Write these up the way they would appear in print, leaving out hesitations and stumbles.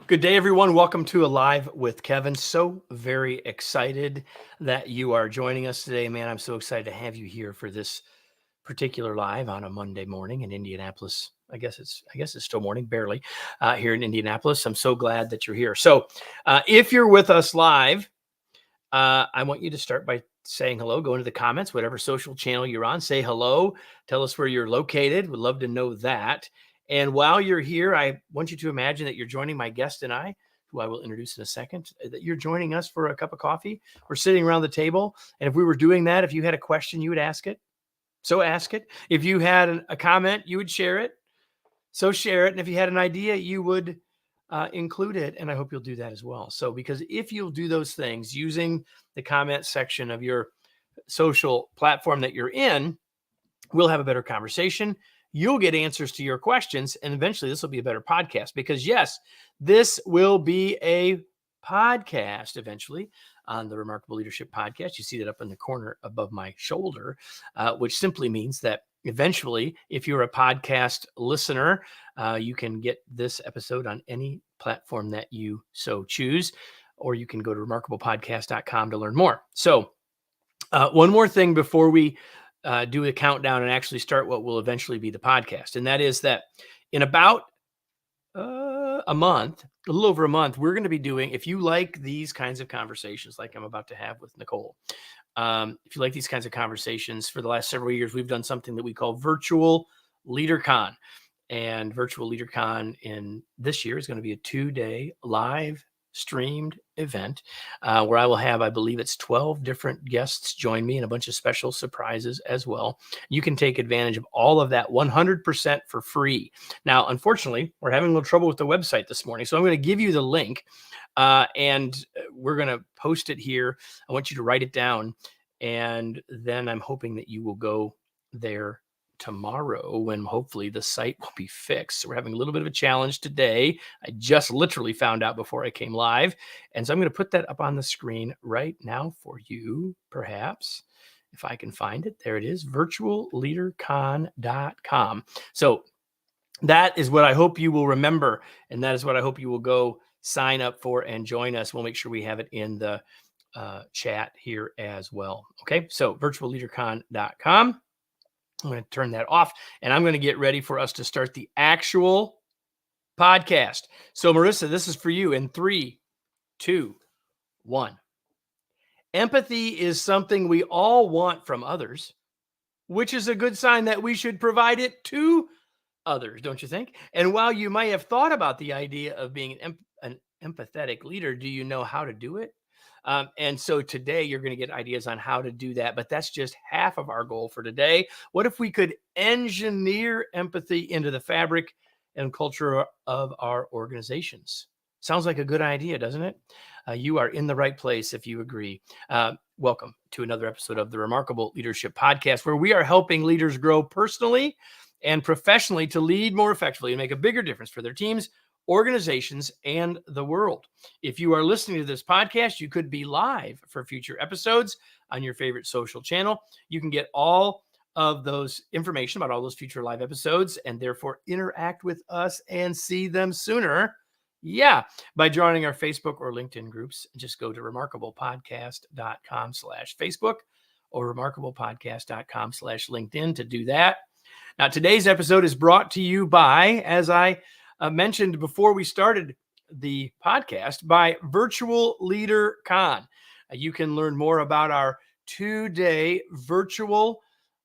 Good day, everyone. Welcome to Alive with Kevin. So very excited that you are joining us today, man. I'm so excited to have you here for this particular live on a Monday morning in Indianapolis. I guess it's still morning, barely here in Indianapolis. I'm so glad that you're here. So, if you're with us live, I want you to start by saying hello. Go into the comments, whatever social channel you're on. Say hello. Tell us where you're located. We'd love to know that. And while you're here, I want you to imagine that you're joining my guest and I, who I will introduce in a second, that you're joining us for a cup of coffee. We're sitting around the table. And if we were doing that, if you had a question, you would ask it. So ask it. If you had a comment, you would share it. So share it. And if you had an idea, you would include it. And I hope you'll do that as well. So, because if you'll do those things using the comment section of your social platform that you're in, we'll have a better conversation. You'll get answers to your questions. And eventually this will be a better podcast because, yes, this will be a podcast eventually on the Remarkable Leadership Podcast. You see that up in the corner above my shoulder, which simply means that eventually, if you're a podcast listener, you can get this episode on any platform that you so choose, or you can go to remarkablepodcast.com to learn more. So one more thing before we do a countdown and actually start what will eventually be the podcast. And that is that in about a little over a month, we're going to be doing, if you like these kinds of conversations like I'm about to have with Nicole, if you like these kinds of conversations, for the last several years, we've done something that we call Virtual LeaderCon. And Virtual LeaderCon in this year is going to be a 2-day live streamed event where I will have, I believe it's 12 different guests join me and a bunch of special surprises as well. You can take advantage of all of that 100% for free. Now, unfortunately, we're having a little trouble with the website this morning, so I'm going to give you the link and we're going to post it here. I want you to write it down, and then I'm hoping that you will go there tomorrow when hopefully the site will be fixed. So we're having a little bit of a challenge today. I just literally found out before I came live. And so I'm going to put that up on the screen right now for you, perhaps, if I can find it. There it is, virtualleadercon.com. So that is what I hope you will remember. And that is what I hope you will go sign up for and join us. We'll make sure we have it in the chat here as well. Okay, so virtualleadercon.com. I'm going to turn that off, and I'm going to get ready for us to start the actual podcast. So, Marissa, this is for you in 3, 2, 1. Empathy is something we all want from others, which is a good sign that we should provide it to others, don't you think? And while you might have thought about the idea of being an empathetic leader, do you know how to do it? And so today you're going to get ideas on how to do that, but that's just half of our goal for today. What if we could engineer empathy into the fabric and culture of our organizations? Sounds like a good idea, doesn't it? You are in the right place if you agree. Welcome to another episode of the Remarkable Leadership Podcast, where we are helping leaders grow personally and professionally to lead more effectively and make a bigger difference for their teams, organizations, and the world. If you are listening to this podcast, you could be live for future episodes on your favorite social channel. You can get all of those information about all those future live episodes and therefore interact with us and see them sooner. Yeah, by joining our Facebook or LinkedIn groups. Just go to remarkablepodcast.com/Facebook or remarkablepodcast.com/LinkedIn to do that. Now, today's episode is brought to you by, as I mentioned before we started the podcast, by Virtual Leader Con. You can learn more about our 2-day Virtual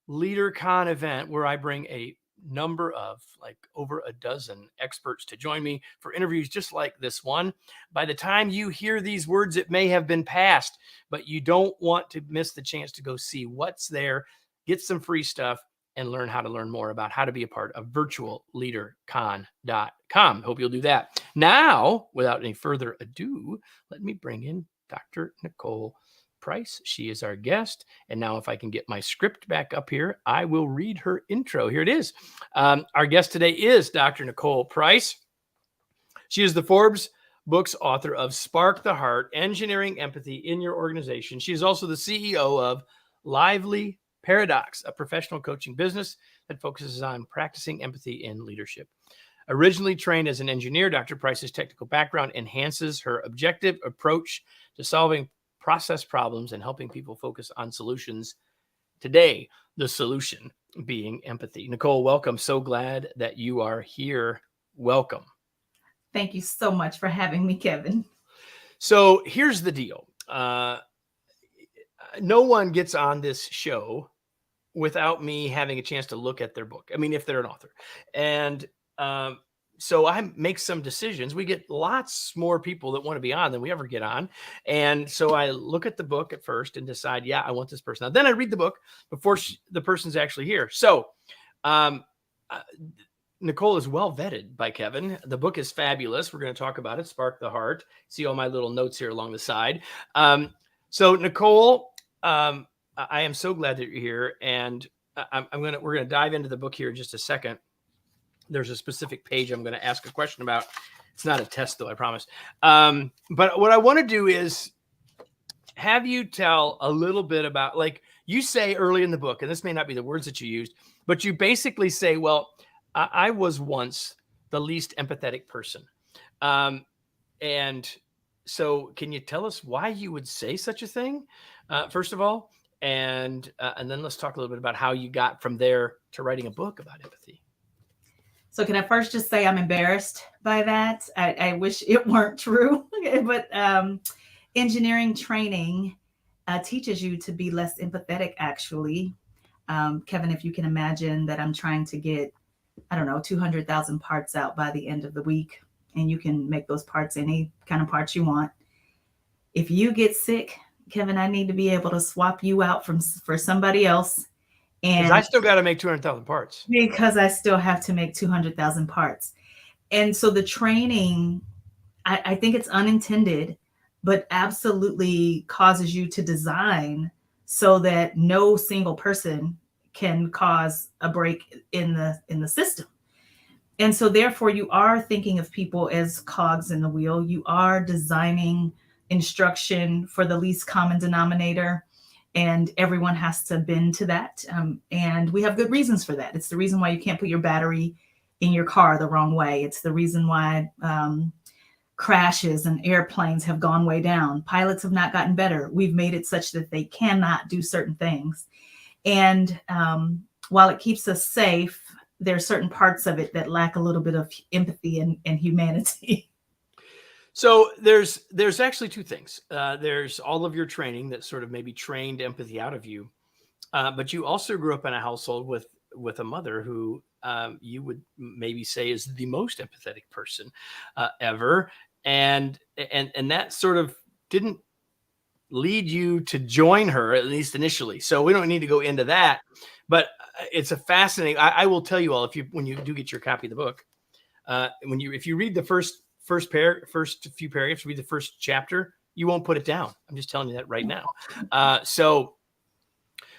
Leader Con event, where I bring a number of, like, over a dozen experts to join me for interviews just like this one. By the time you hear these words, it may have been past, but you don't want to miss the chance to go see what's there, get some free stuff, and learn how to learn more about how to be a part of virtualleadercon.com. Hope you'll do that. Now, without any further ado, let me bring in Dr. Nicole Price. She is our guest. And now if I can get my script back up here, I will read her intro. Here it is. Our guest today is Dr. Nicole Price. She is the Forbes Books author of Spark the Heart, Engineering Empathy in Your Organization. She is also the CEO of Lively Paradox, a professional coaching business that focuses on practicing empathy in leadership. Originally trained as an engineer, Dr. Price's technical background enhances her objective approach to solving process problems and helping people focus on solutions. Today, the solution being empathy. Nicole, welcome. So glad that you are here. Welcome. Thank you so much for having me, Kevin. So here's the deal. No one gets on this show without me having a chance to look at their book. I mean, if they're an author. And so I make some decisions. We get lots more people that want to be on than we ever get on. And so I look at the book at first and decide, yeah, I want this person. Now, then I read the book before the person's actually here. So Nicole is well vetted by Kevin. The book is fabulous. We're going to talk about it. Spark the Heart. See all my little notes here along the side. So Nicole, I am so glad that you're here. And we're going to dive into the book here in just a second. There's a specific page I'm going to ask a question about. It's not a test, though, I promise. But what I want to do is have you tell a little bit about, like you say early in the book, and this may not be the words that you used, but you basically say, well, I was once the least empathetic person. And so can you tell us why you would say such a thing, first of all? And then let's talk a little bit about how you got from there to writing a book about empathy. So can I first just say I'm embarrassed by that? I wish it weren't true, but engineering training teaches you to be less empathetic, actually. Kevin, if you can imagine that I'm trying to get, 200,000 parts out by the end of the week, and you can make those parts any kind of parts you want. If you get sick, Kevin, I need to be able to swap you out for somebody else. And I still got to make 200,000 parts. Because I still have to make 200,000 parts. And so the training, I think it's unintended, but absolutely causes you to design so that no single person can cause a break in the system. And so therefore you are thinking of people as cogs in the wheel. You are designing instruction for the least common denominator. And everyone has to bend to that. And we have good reasons for that. It's the reason why you can't put your battery in your car the wrong way. It's the reason why crashes and airplanes have gone way down. Pilots have not gotten better. We've made it such that they cannot do certain things. And while it keeps us safe, there are certain parts of it that lack a little bit of empathy and humanity. So there's actually two things. There's all of your training that sort of maybe trained empathy out of you, but you also grew up in a household with a mother who you would maybe say is the most empathetic person ever, and that sort of didn't lead you to join her, at least initially. So we don't need to go into that, but it's a fascinating. I will tell you all, when you do get your copy of the book, if you read the first few paragraphs, read the first chapter, you won't put it down. I'm just telling you that right now. So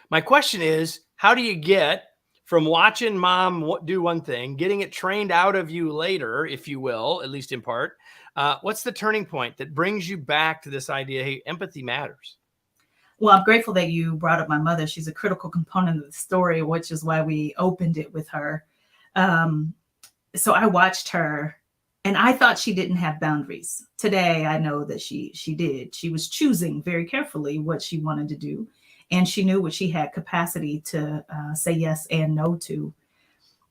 my question is, how do you get from watching mom do one thing, getting it trained out of you later, if you will, at least in part? What's the turning point that brings you back to this idea, hey, empathy matters? Well, I'm grateful that you brought up my mother. She's a critical component of the story, which is why we opened it with her. So I watched her. And I thought she didn't have boundaries. Today, I know that she did. She was choosing very carefully what she wanted to do. And she knew what she had capacity to say yes and no to.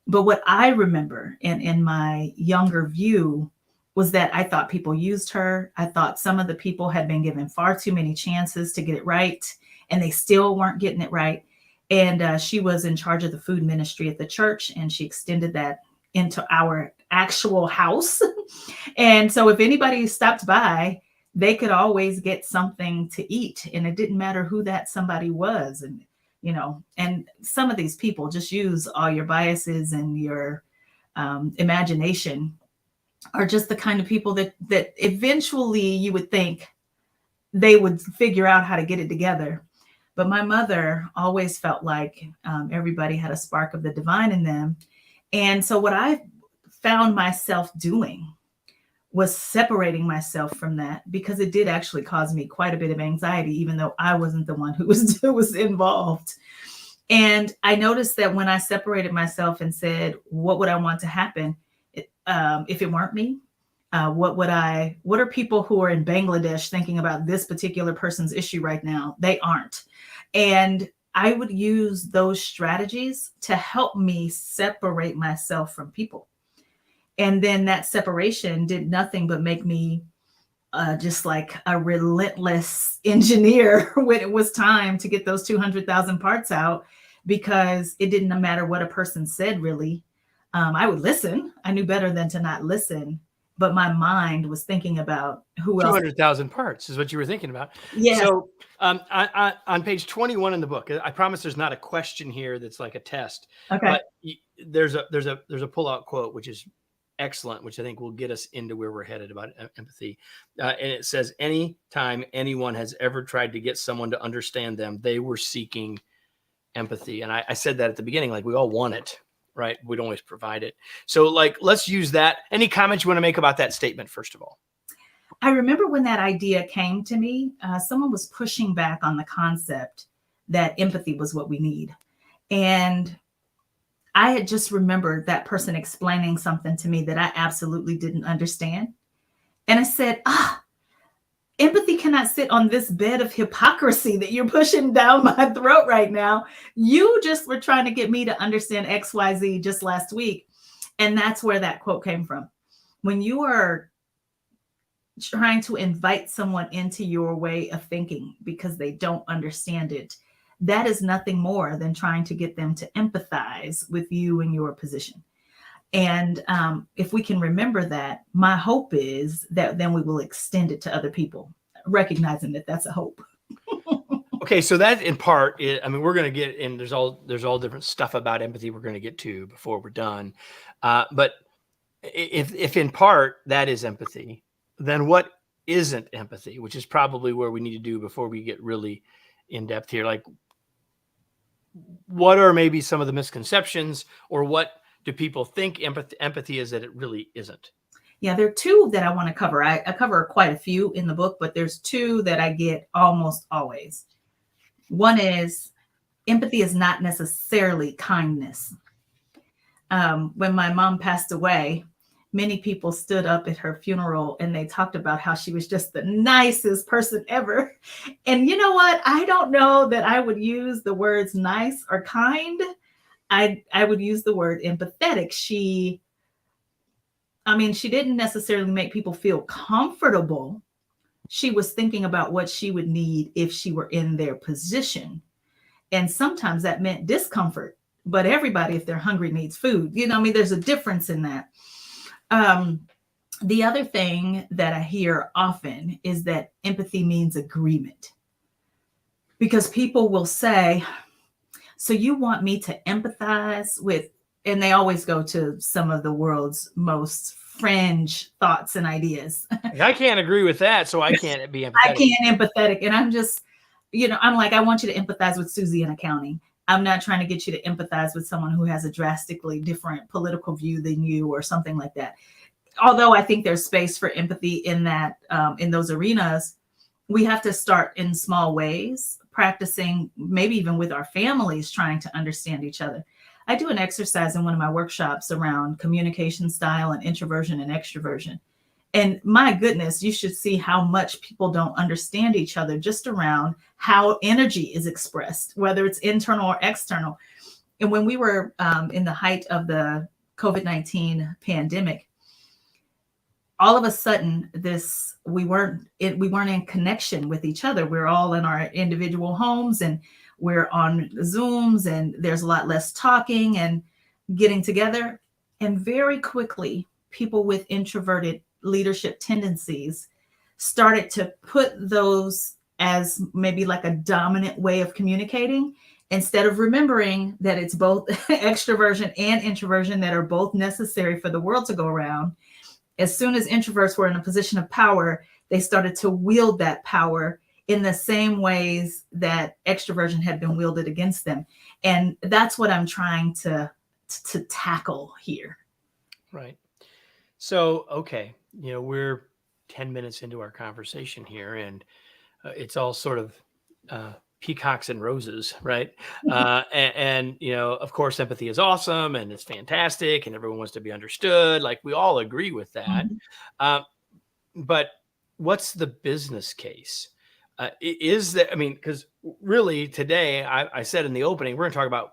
But what I remember in my younger view was that I thought people used her. I thought some of the people had been given far too many chances to get it right, and they still weren't getting it right. And she was in charge of the food ministry at the church, and she extended that into our actual house. And so if anybody stopped by, they could always get something to eat, and it didn't matter who that somebody was. And and some of these people just use all your biases and your imagination, are just the kind of people that eventually you would think they would figure out how to get it together. But my mother always felt like everybody had a spark of the divine in them. And so what I found myself doing was separating myself from that, because it did actually cause me quite a bit of anxiety, even though I wasn't the one who was involved. And I noticed that when I separated myself and said, what would I want to happen? if it weren't me, what are people who are in Bangladesh thinking about this particular person's issue right now? They aren't. And I would use those strategies to help me separate myself from people. And then that separation did nothing but make me just like a relentless engineer when it was time to get those 200,000 parts out, because it didn't matter what a person said, really. I would listen. I knew better than to not listen, but my mind was thinking about who else. 200,000 parts is what you were thinking about. Yes. So on page 21 in the book, I promise there's not a question here that's like a test, Okay. but there's a pull-out quote, which is excellent, which I think will get us into where we're headed about empathy. And it says, anytime anyone has ever tried to get someone to understand them, they were seeking empathy. And I said that at the beginning, like we all want it, right? We don't always provide it. So like, let's use that. Any comments you want to make about that statement, first of all? I remember when that idea came to me, someone was pushing back on the concept that empathy was what we need. And I had just remembered that person explaining something to me that I absolutely didn't understand. And I said, empathy cannot sit on this bed of hypocrisy that you're pushing down my throat right now. You just were trying to get me to understand XYZ just last week. And that's where that quote came from. When you are trying to invite someone into your way of thinking because they don't understand it, that is nothing more than trying to get them to empathize with you and your position. And if we can remember that, my hope is that then we will extend it to other people, recognizing that that's a hope. Okay, so that in part, I mean, we're going to get in. There's all different stuff about empathy we're going to get to before we're done. But if in part that is empathy, then what isn't empathy? Which is probably where we need to do before we get really in depth here. Like, what are maybe some of the misconceptions, or what do people think empathy is that it really isn't? Yeah, there are two that I want to cover. I cover quite a few in the book, but there's two that I get almost always. One is empathy is not necessarily kindness. When my mom passed away, many people stood up at her funeral and they talked about how she was just the nicest person ever. And you know what? I don't know that I would use the words nice or kind. I would use the word empathetic. She didn't necessarily make people feel comfortable. She was thinking about what she would need if she were in their position. And sometimes that meant discomfort. But everybody, if they're hungry, needs food. There's a difference in that. The other thing that I hear often is that empathy means agreement. Because people will say, so you want me to empathize with, and they always go to some of the world's most fringe thoughts and ideas. I can't agree with that, so I can't be empathetic. I can't empathetic. And I'm just, I'm like, I want you to empathize with Susie in accounting. I'm not trying to get you to empathize with someone who has a drastically different political view than you or something like that. Although I think there's space for empathy in that, in those arenas, we have to start in small ways, practicing, maybe even with our families, trying to understand each other. I do an exercise in one of my workshops around communication style and introversion and extroversion. And my goodness, you should see how much people don't understand each other just around how energy is expressed, whether it's internal or external. And when we were in the height of the COVID-19 pandemic, all of a sudden, we weren't in connection with each other. We're all in our individual homes and we're on Zooms, and there's a lot less talking and getting together. And very quickly, people with introverted leadership tendencies started to put those as maybe like a dominant way of communicating, instead of remembering that it's both extroversion and introversion that are both necessary for the world to go around. As soon as introverts were in a position of power, they started to wield that power in the same ways that extroversion had been wielded against them. And that's what I'm trying to tackle here. Right. So, okay, we're 10 minutes into our conversation here, and it's all sort of peacocks and roses, right? And you know, of course, empathy is awesome and it's fantastic, and everyone wants to be understood. Like we all agree with that. Mhm. Uh, but what's the business case? Is that, I mean, because really today, I said in the opening, we're going to talk about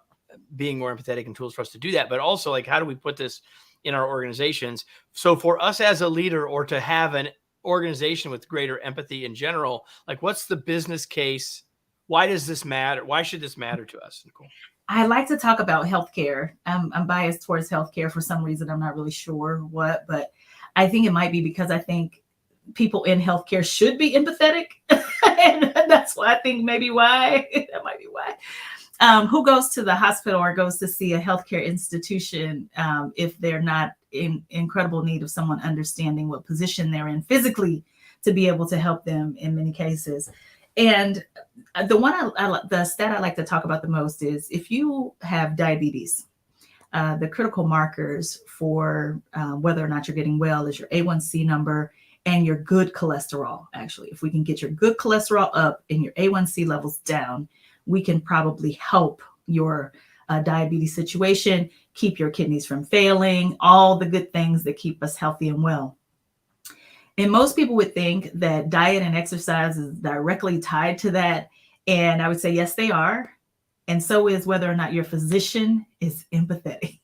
being more empathetic and tools for us to do that, but also like, how do we put this in our organizations? So for us as a leader, or to have an organization with greater empathy in general, like what's the business case? Why does this matter? Why should this matter to us, Nicole? I like to talk about healthcare. I'm biased towards healthcare for some reason. I'm not really sure what, but I think it might be because I think people in healthcare should be empathetic. And that's why I think maybe why that might be why. Who goes to the hospital or goes to see a healthcare institution if they're not in incredible need of someone understanding what position they're in physically to be able to help them in many cases? And the stat I like to talk about the most is if you have diabetes, the critical markers for whether or not you're getting well is your A1C number and your good cholesterol. Actually, if we can get your good cholesterol up and your A1C levels down, we can probably help your diabetes situation, keep your kidneys from failing, all the good things that keep us healthy and well. And most people would think that diet and exercise is directly tied to that. And I would say, yes, they are. And so is whether or not your physician is empathetic.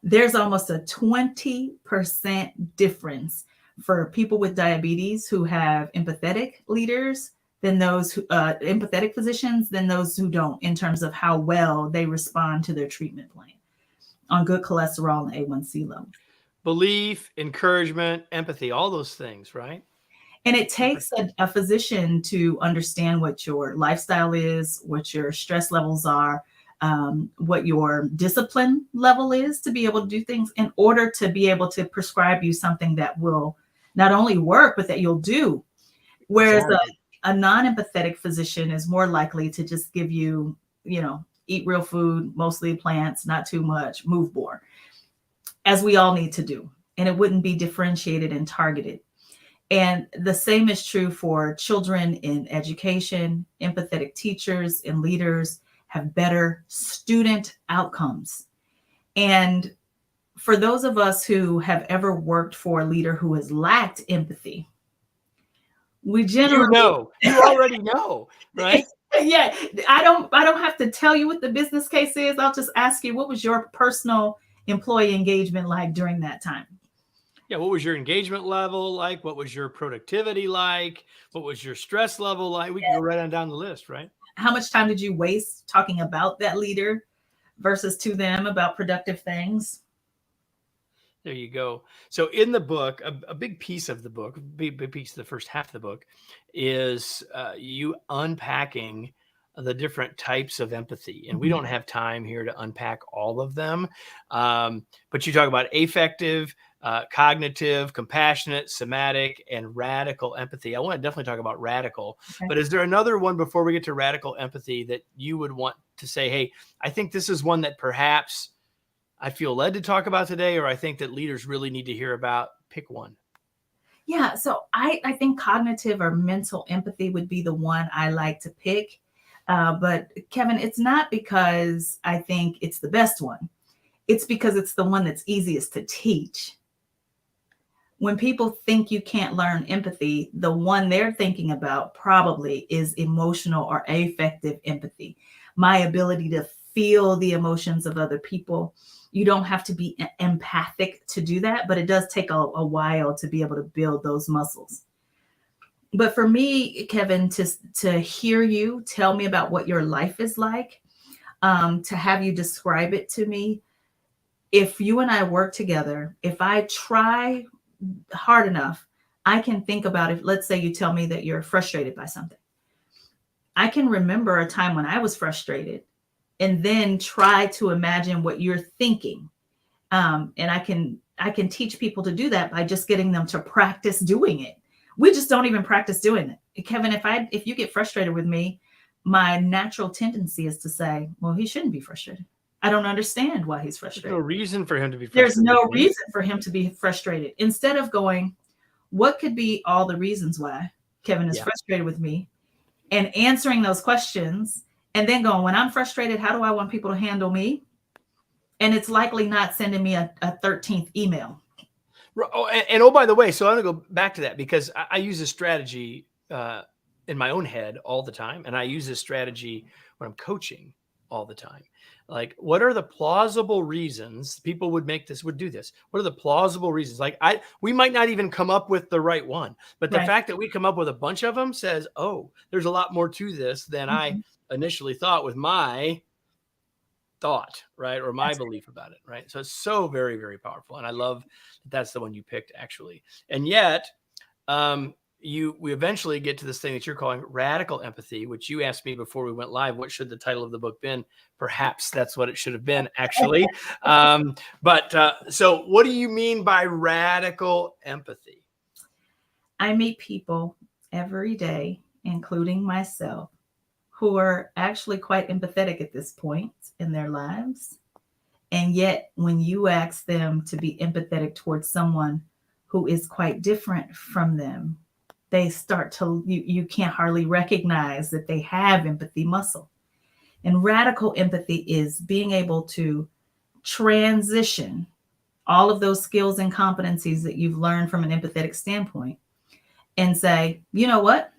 There's almost a 20% difference for people with diabetes who have empathetic leaders than those who, empathetic physicians than those who don't, in terms of how well they respond to their treatment plan on good cholesterol and A1C level. Belief, encouragement, empathy, all those things, right? And it takes a physician to understand what your lifestyle is, what your stress levels are, what your discipline level is to be able to do things in order to be able to prescribe you something that will not only work, but that you'll do. Whereas Exactly. a non-empathetic physician is more likely to just give you, eat real food, mostly plants, not too much, move more, as we all need to do. And it wouldn't be differentiated and targeted. And the same is true for children in education. Empathetic teachers and leaders have better student outcomes. And for those of us who have ever worked for a leader who has lacked empathy, we generally, you already know, right? yeah, I don't have to tell you what the business case is. I'll just ask you, what was your personal employee engagement like during that time? Yeah. What was your engagement level like? What was your productivity like? What was your stress level like? We can go right on down the list, right? How much time did you waste talking about that leader versus to them about productive things? There you go. So in the book, a big piece of the book, big piece of the first half of the book, is you unpacking the different types of empathy. And we don't have time here to unpack all of them. But you talk about affective, cognitive, compassionate, somatic, and radical empathy. I want to definitely talk about radical. Okay. But is there another one before we get to radical empathy that you would want to say, hey, I think this is one that perhaps I feel led to talk about today, or I think that leaders really need to hear about? Pick one. Yeah, so I think cognitive or mental empathy would be the one I like to pick. But Kevin, it's not because I think it's the best one. It's because it's the one that's easiest to teach. When people think you can't learn empathy, the one they're thinking about probably is emotional or affective empathy. My ability to feel the emotions of other people. You don't have to be empathic to do that, but it does take a while to be able to build those muscles. But for me, Kevin, to hear you tell me about what your life is like, to have you describe it to me, if you and I work together, if I try hard enough, I can think about it. Let's say you tell me that you're frustrated by something. I can remember a time when I was frustrated and then try to imagine what you're thinking. And I can teach people to do that by just getting them to practice doing it. We just don't even practice doing it. Kevin, if you get frustrated with me, my natural tendency is to say, well, he shouldn't be frustrated. I don't understand why he's frustrated. There's no reason for him to be There's frustrated. no reason for him to be frustrated. Instead of going, what could be all the reasons why Kevin is frustrated with me? and answering those questions, and then going, when I'm frustrated, how do I want people to handle me? And it's likely not sending me a 13th email. Oh, and oh, by the way, so I'm going to go back to that because I use this strategy in my own head all the time. And I use this strategy when I'm coaching all the time. Like, what are the plausible reasons people would do this? What are the plausible reasons? Like, we might not even come up with the right one, but the fact that we come up with a bunch of them says, oh, there's a lot more to this than I initially thought with my thought, right? Or my belief about it, right? So it's so very, very powerful. And I love that that's the one you picked, actually. And yet, we eventually get to this thing that you're calling radical empathy, which you asked me before we went live, what should the title of the book been? Perhaps that's what it should have been, actually. So what do you mean by radical empathy? I meet people every day, including myself, who are actually quite empathetic at this point in their lives. And yet, when you ask them to be empathetic towards someone who is quite different from them, they start to, you can't hardly recognize that they have empathy muscle. And radical empathy is being able to transition all of those skills and competencies that you've learned from an empathetic standpoint and say, you know what?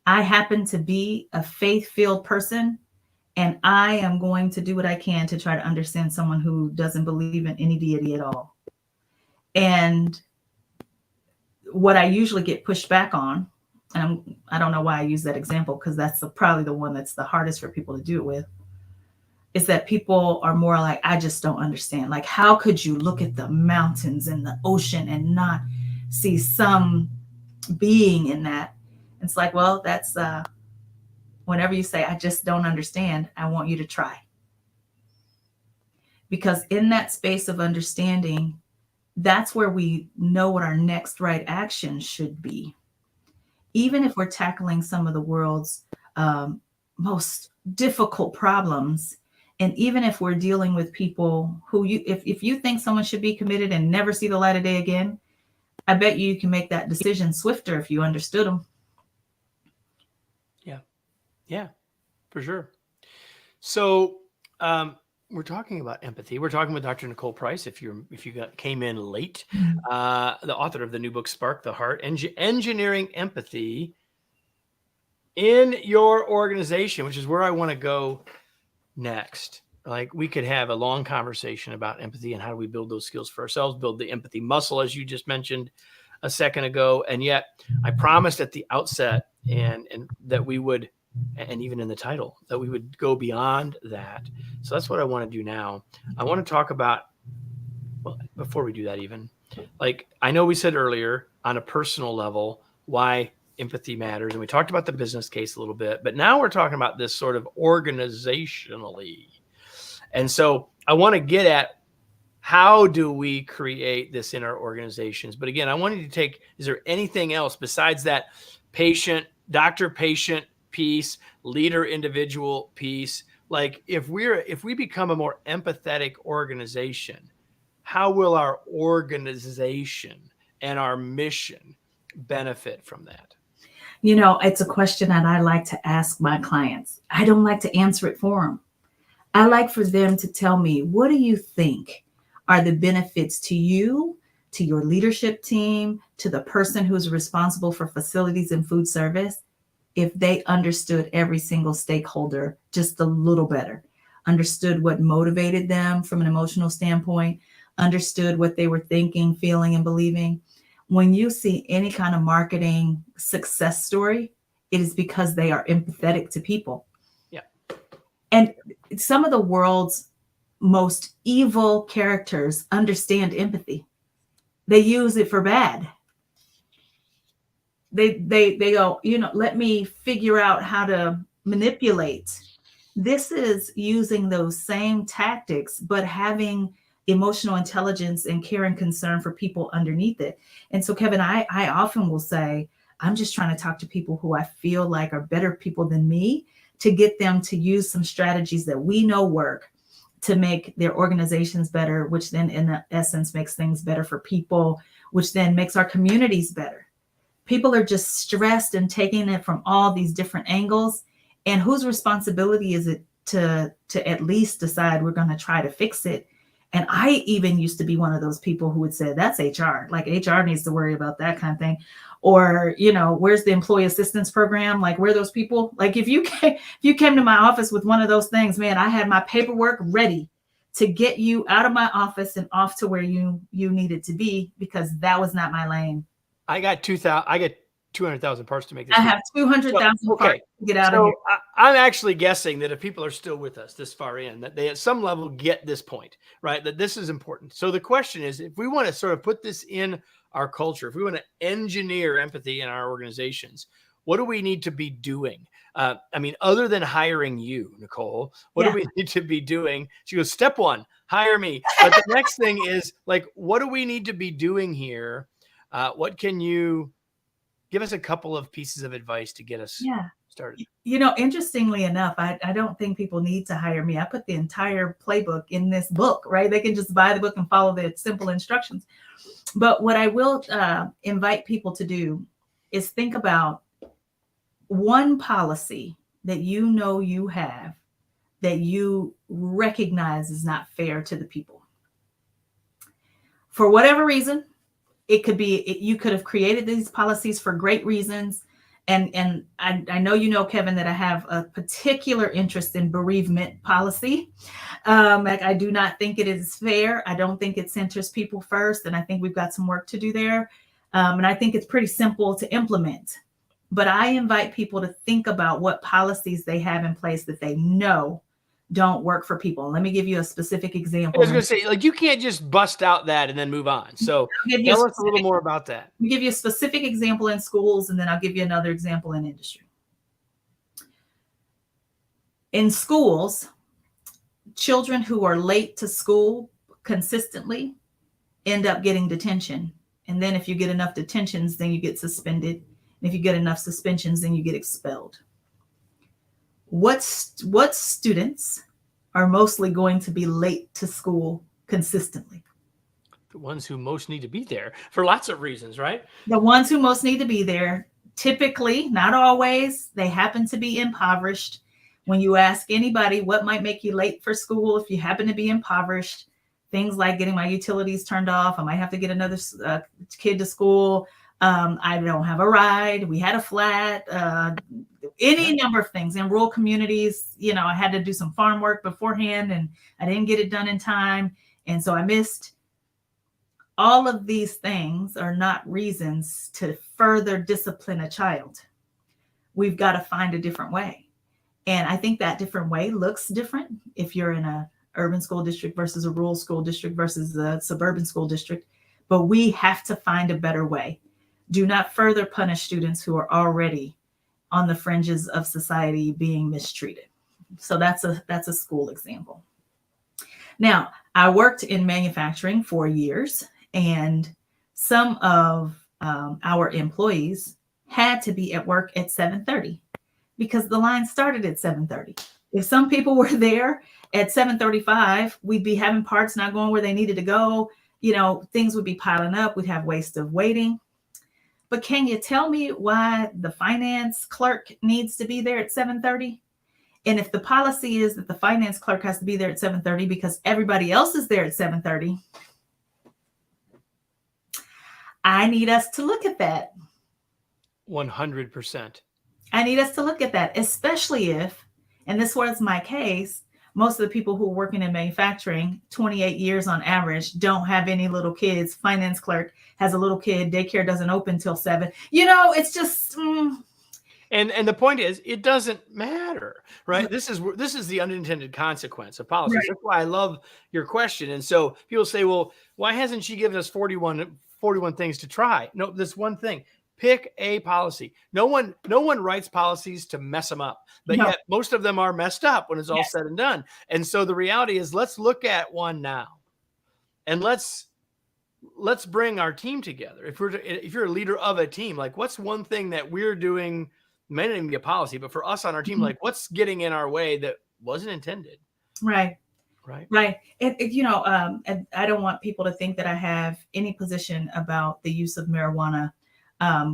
I happen to be a faith-filled person, and I am going to do what I can to try to understand someone who doesn't believe in any deity at all. And what I usually get pushed back on, and I don't know why I use that example, because that's probably the one that's the hardest for people to do it with, is that people are more like, I just don't understand. Like, how could you look at the mountains and the ocean and not see some being in that? It's like, well, that's whenever you say, I just don't understand, I want you to try. Because in that space of understanding, that's where we know what our next right action should be. Even if we're tackling some of the world's most difficult problems, and even if we're dealing with people who if you think someone should be committed and never see the light of day again, I bet you can make that decision swifter if you understood them. Yeah, for sure. So we're talking about empathy. We're talking with Dr. Nicole Price. If you came in late, the author of the new book, Spark the Heart, Engineering Empathy in Your Organization, which is where I want to go next. Like, we could have a long conversation about empathy and how do we build those skills for ourselves, build the empathy muscle, as you just mentioned a second ago. And yet I promised at the outset and that we would, and even in the title, that we would go beyond that. So that's what I want to do now. I want to talk about, well, before we do that, even, like, I know we said earlier on a personal level why empathy matters, and we talked about the business case a little bit, but now we're talking about this sort of organizationally. And so I want to get at, how do we create this in our organizations? But again, I wanted to take, is there anything else besides that doctor-patient piece, leader-individual piece? Like, if we become a more empathetic organization, how will our organization and our mission benefit from that? You know, it's a question that I like to ask my clients. I don't like to answer it for them. I like for them to tell me, what do you think are the benefits to you, to your leadership team, to the person who's responsible for facilities and food service, if they understood every single stakeholder just a little better, understood what motivated them from an emotional standpoint, understood what they were thinking, feeling, and believing. When you see any kind of marketing success story, it is because they are empathetic to people. Yeah. And some of the world's most evil characters understand empathy. They use it for bad. They go, you know, let me figure out how to manipulate. This is using those same tactics, but having emotional intelligence and care and concern for people underneath it. And so, Kevin, I often will say, I'm just trying to talk to people who I feel like are better people than me, to get them to use some strategies that we know work to make their organizations better, which then in essence makes things better for people, which then makes our communities better. People are just stressed and taking it from all these different angles. And whose responsibility is it to at least decide we're going to try to fix it? And I even used to be one of those people who would say, that's HR. Like HR needs to worry about that kind of thing. Or, where's the employee assistance program? Like, where are those people? Like, if you came to my office with one of those things, man, I had my paperwork ready to get you out of my office and off to where you needed to be, because that was not my lane. I got 200,000 parts to make this. I have 200,000 parts to get out of here. I'm actually guessing that if people are still with us this far in, that they at some level get this point, right? That this is important. So the question is, if we want to sort of put this in our culture, if we want to engineer empathy in our organizations, what do we need to be doing? Other than hiring you, Nicole, what do we need to be doing? She goes, step one, hire me. But the next thing is, like, what do we need to be doing here? What can you give us a couple of pieces of advice to get us started? Interestingly enough, I don't think people need to hire me. I put the entire playbook in this book, right? They can just buy the book and follow the simple instructions. But what I will invite people to do is think about one policy that you have that you recognize is not fair to the people. For whatever reason, it could be, you could have created these policies for great reasons. And I know, Kevin, that I have a particular interest in bereavement policy. Like, I do not think it is fair. I don't think it centers people first. And I think we've got some work to do there. And I think it's pretty simple to implement. But I invite people to think about what policies they have in place that they know don't work for people. Let me give you a specific example. I was going to say, like, you can't just bust out that and then move on. So tell us a little more about that. Let me give you a specific example in schools, and then I'll give you another example in industry. In schools, children who are late to school consistently end up getting detention. And then if you get enough detentions, then you get suspended. And if you get enough suspensions, then you get expelled. What students are mostly going to be late to school consistently? The ones who most need to be there for lots of reasons, right? The ones who most need to be there, typically, not always, they happen to be impoverished. When you ask anybody what might make you late for school, if you happen to be impoverished, things like getting my utilities turned off, I might have to get another kid to school, I don't have a ride, we had a flat, any number of things. In rural communities, I had to do some farm work beforehand and I didn't get it done in time. And so I missed. All of these things are not reasons to further discipline a child. We've got to find a different way. And I think that different way looks different if you're in a urban school district versus a rural school district versus a suburban school district. But we have to find a better way. Do not further punish students who are already on the fringes of society being mistreated. So that's a school example. Now, I worked in manufacturing for years, and some of our employees had to be at work at 7:30 because the line started at 7:30. If some people were there at 7:35, we'd be having parts not going where they needed to go. Things would be piling up. We'd have waste of waiting. But can you tell me why the finance clerk needs to be there at 7:30? And if the policy is that the finance clerk has to be there at 7:30 because everybody else is there at 7:30, I need us to look at that. 100%. I need us to look at that, especially if, and this was my case, most of the people who are working in manufacturing, 28 years on average, don't have any little kids. Finance clerk has a little kid. Daycare doesn't open till 7. It's just. And the point is, it doesn't matter, right? This is the unintended consequence of policies. Right. That's why I love your question. And so people say, well, why hasn't she given us 41 things to try? No, this one thing. Pick a policy. No one writes policies to mess them up, but yet most of them are messed up when it's all said and done. And so the reality is, let's look at one now, and let's bring our team together. If you're a leader of a team, like, what's one thing that we're doing? May not even be a policy, but for us on our team, like, what's getting in our way that wasn't intended? Right. And I don't want people to think that I have any position about the use of marijuana.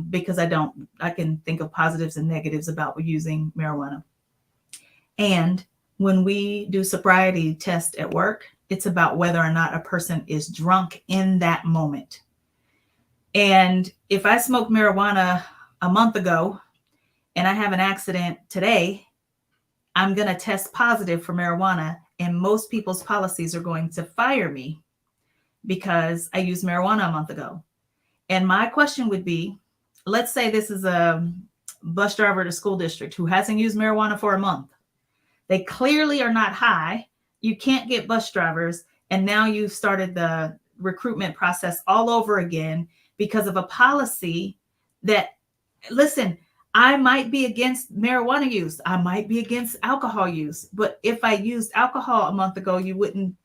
because I can think of positives and negatives about using marijuana. And when we do sobriety test at work, it's about whether or not a person is drunk in that moment. And if I smoked marijuana a month ago and I have an accident today, I'm going to test positive for marijuana. And most people's policies are going to fire me because I used marijuana a month ago. And my question would be, let's say this is a bus driver at a school district who hasn't used marijuana for a month. They clearly are not high. You can't get bus drivers. And now you've started the recruitment process all over again because of a policy that, listen, I might be against marijuana use. I might be against alcohol use. But if I used alcohol a month ago, you wouldn't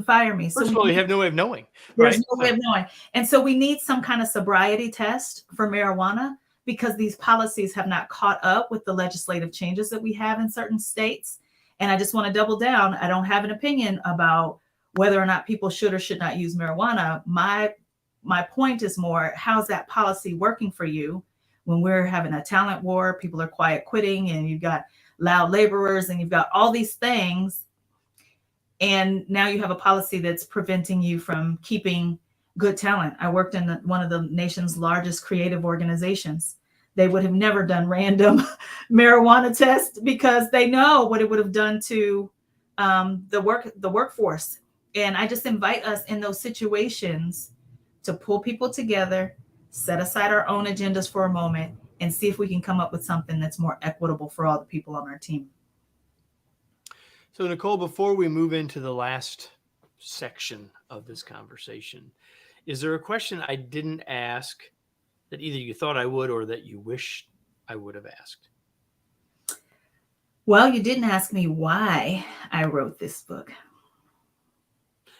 fire me. First of all, you have no way of knowing. There's right? no way of knowing. And so we need some kind of sobriety test for marijuana because these policies have not caught up with the legislative changes that we have in certain states. And I just want to double down. I don't have an opinion about whether or not people should or should not use marijuana. My point is more, how's that policy working for you when we're having a talent war, people are quiet quitting, and you've got loud laborers, and you've got all these things. And now you have a policy that's preventing you from keeping good talent. I worked in one of the nation's largest creative organizations. They would have never done random marijuana tests because they know what it would have done to the workforce. And I just invite us in those situations to pull people together, set aside our own agendas for a moment, and see if we can come up with something that's more equitable for all the people on our team. So, Nicole, before we move into the last section of this conversation, is there a question I didn't ask that either you thought I would or that you wish I would have asked? Well, you didn't ask me why I wrote this book.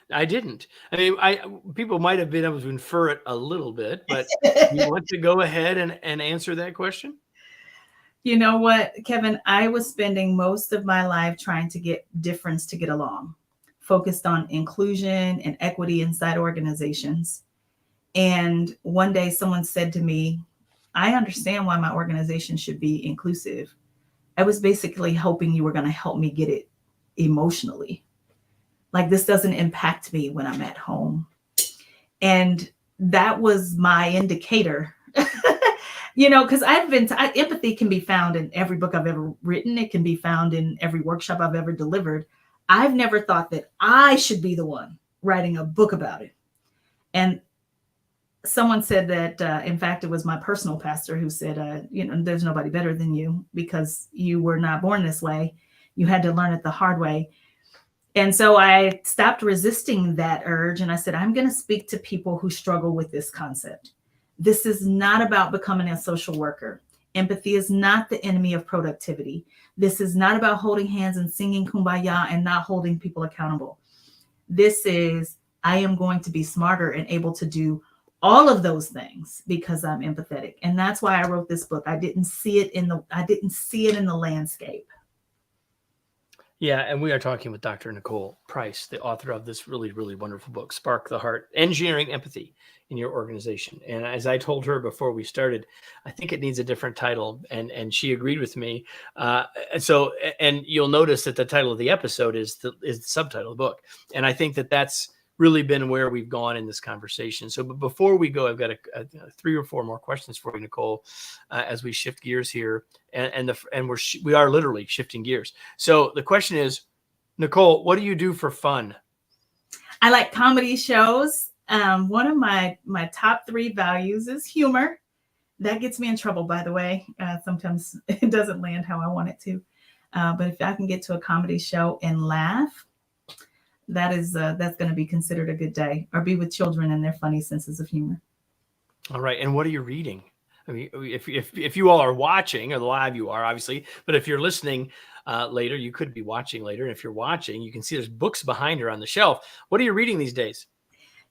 I didn't. I mean, people might have been able to infer it a little bit, but you want to go ahead and answer that question? You know what, Kevin? I was spending most of my life trying to get difference to get along, focused on inclusion and equity inside organizations. And one day someone said to me, I understand why my organization should be inclusive. I was basically hoping you were going to help me get it emotionally. Like, this doesn't impact me when I'm at home. And that was my indicator. Because empathy can be found in every book I've ever written. It can be found in every workshop I've ever delivered. I've never thought that I should be the one writing a book about it. And someone said that, in fact, it was my personal pastor who said, there's nobody better than you because you were not born this way. You had to learn it the hard way. And so I stopped resisting that urge. And I said, I'm going to speak to people who struggle with this concept. This is not about becoming a social worker. Empathy is not the enemy of productivity. This is not about holding hands and singing Kumbaya and not holding people accountable. This is, I am going to be smarter and able to do all of those things because I'm empathetic. And that's why I wrote this book. I didn't see it in the landscape. Yeah, and we are talking with Dr. Nicole Price, the author of this really, really wonderful book, Spark the Heart, Engineering Empathy in Your Organization. And as I told her before we started, I think it needs a different title, and she agreed with me. And you'll notice that the title of the episode is the subtitle of the book. And I think that that's really been where we've gone in this conversation. So, but before we go, I've got 3 or 4 more questions for you, Nicole, as we shift gears here, and we are literally shifting gears. So the question is, Nicole, what do you do for fun? I like comedy shows. One of my top 3 values is humor. That gets me in trouble, by the way. Sometimes it doesn't land how I want it to. But if I can get to a comedy show and laugh, that's going to be considered a good day, or be with children and their funny senses of humor. All right. And what are you reading? I mean, if you all are watching, or live you are, obviously, but if you're listening later, you could be watching later. And if you're watching, you can see there's books behind her on the shelf. What are you reading these days?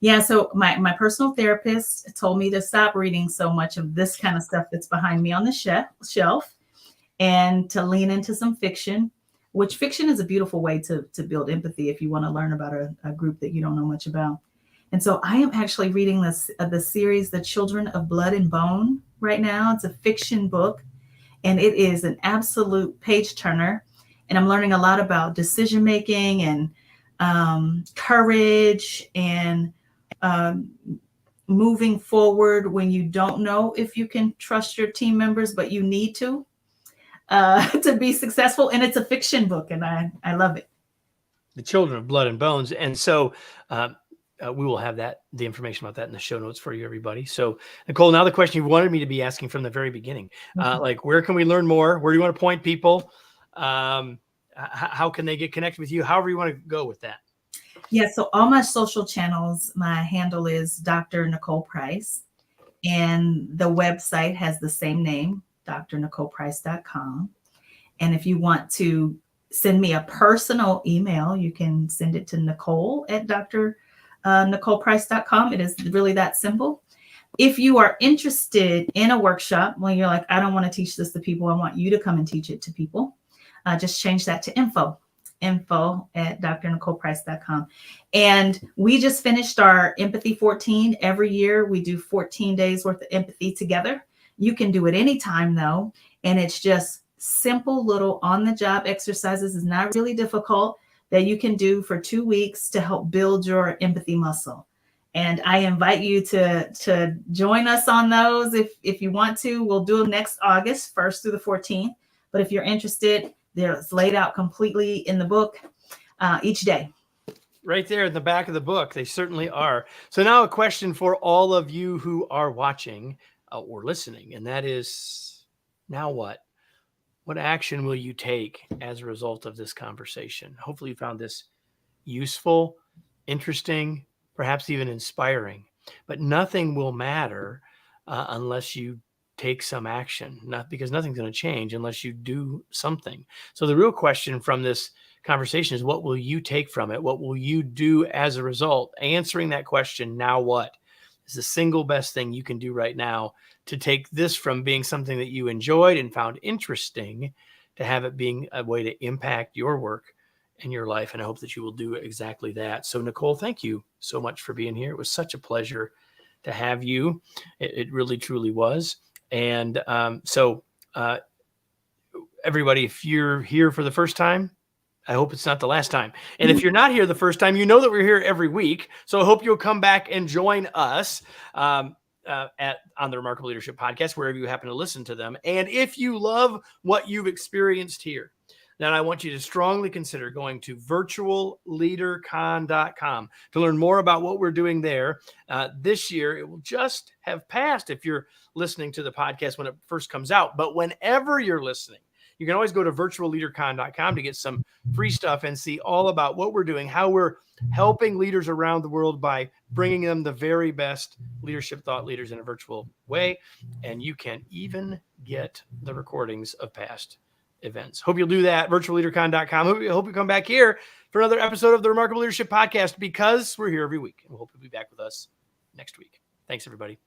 Yeah. So my personal therapist told me to stop reading so much of this kind of stuff that's behind me on the shelf and to lean into some fiction. Which fiction is a beautiful way to build empathy if you want to learn about a group that you don't know much about. And so I am actually reading the series, The Children of Blood and Bone, right now. It's a fiction book, and it is an absolute page turner. And I'm learning a lot about decision making and courage and um, moving forward when you don't know if you can trust your team members, but you need to be successful. And it's a fiction book, and I love it. The Children of Blood and Bones. And so we will have the information about that in the show notes for you, everybody. So, Nicole, now the question you wanted me to be asking from the very beginning, like, where can we learn more? Where do you want to point people? How can they get connected with you? However you want to go with that. Yeah, so all my social channels, my handle is Dr. Nicole Price, and the website has the same name, drnicoleprice.com. And if you want to send me a personal email, you can send it to Nicole at drnicoleprice.com. It is really that simple. If you are interested in a workshop, well, you're like, I don't want to teach this to people, I want you to come and teach it to people, just change that to info at drnicoleprice.com. And we just finished our Empathy 14. Every year we do 14 days worth of empathy together. You can do it anytime though. And it's just simple little on-the-job exercises. It's not really difficult, that you can do for 2 weeks to help build your empathy muscle. And I invite you to join us on those if you want to. We'll do them next August 1st through the 14th. But if you're interested, it's laid out completely in the book each day. Right there in the back of the book. They certainly are. So now a question for all of you who are watching or listening, and that is, now what? What action will you take as a result of this conversation? Hopefully you found this useful, interesting, perhaps even inspiring. But nothing will matter unless you take some action, because nothing's going to change unless you do something. So the real question from this conversation is, what will you take from it? What will you do as a result? Answering that question, now what, is the single best thing you can do right now to take this from being something that you enjoyed and found interesting to have it being a way to impact your work and your life. And I hope that you will do exactly that. So, Nicole, thank you so much for being here. It was such a pleasure to have you. It really, truly was. And everybody, if you're here for the first time, I hope it's not the last time. And if you're not here the first time, you know that we're here every week. So I hope you'll come back and join us on the Remarkable Leadership Podcast, wherever you happen to listen to them. And if you love what you've experienced here, then I want you to strongly consider going to virtualleadercon.com to learn more about what we're doing there. This year, it will just have passed if you're listening to the podcast when it first comes out. But whenever you're listening, you can always go to virtualleadercon.com to get some free stuff and see all about what we're doing, how we're helping leaders around the world by bringing them the very best leadership thought leaders in a virtual way. And you can even get the recordings of past events. Hope you'll do that, virtualleadercon.com. Hope you come back here for another episode of the Remarkable Leadership Podcast, because we're here every week. And we hope you'll be back with us next week. Thanks, everybody.